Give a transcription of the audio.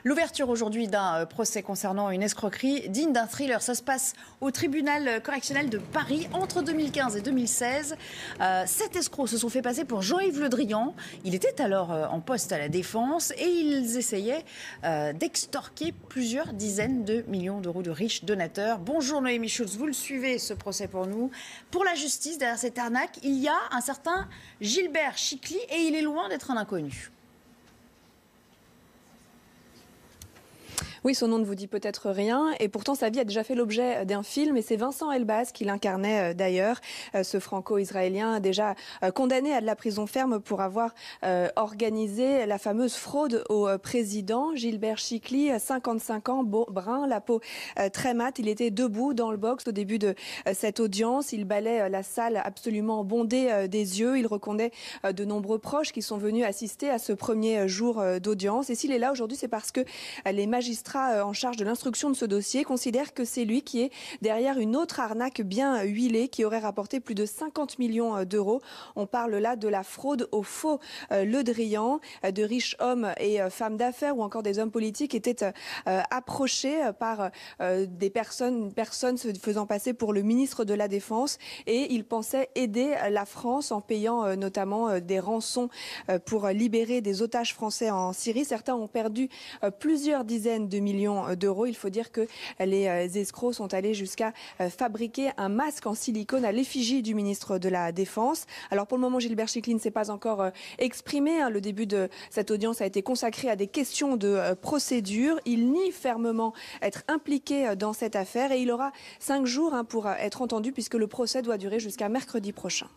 L'ouverture aujourd'hui d'un procès concernant une escroquerie digne d'un thriller. Ça se passe au tribunal correctionnel de Paris entre 2015 et 2016. 7 escrocs se sont fait passer pour Jean-Yves Le Drian. Il était alors en poste à la Défense et ils essayaient d'extorquer plusieurs dizaines de millions d'euros de riches donateurs. Bonjour Noémie Schulz, vous le suivez ce procès pour nous. Pour la justice, derrière cette arnaque, il y a un certain Gilbert Chicly et il est loin d'être un inconnu. Oui, son nom ne vous dit peut-être rien et pourtant sa vie a déjà fait l'objet d'un film et c'est Vincent Elbaz qui l'incarnait d'ailleurs, ce franco-israélien déjà condamné à de la prison ferme pour avoir organisé la fameuse fraude au président. Gilbert Chicly, 55 ans, brun, la peau très mate. Il était debout dans le box au début de cette audience. Il balait la salle absolument bondée des yeux. Il reconnaît de nombreux proches qui sont venus assister à ce premier jour d'audience. Et s'il est là aujourd'hui, c'est parce que les magistrats en charge de l'instruction de ce dossier considère que c'est lui qui est derrière une autre arnaque bien huilée qui aurait rapporté plus de 50 millions d'euros. On parle là de la fraude au faux Le Drian. De riches hommes et femmes d'affaires ou encore des hommes politiques étaient approchés par des personnes se faisant passer pour le ministre de la Défense et ils pensaient aider la France en payant notamment des rançons pour libérer des otages français en Syrie. Certains ont perdu plusieurs dizaines de millions d'euros. Il faut dire que les escrocs sont allés jusqu'à fabriquer un masque en silicone à l'effigie du ministre de la Défense. Alors pour le moment, Gilbert Chicly ne s'est pas encore exprimé. Le début de cette audience a été consacré à des questions de procédure. Il nie fermement être impliqué dans cette affaire et il aura 5 jours pour être entendu puisque le procès doit durer jusqu'à mercredi prochain.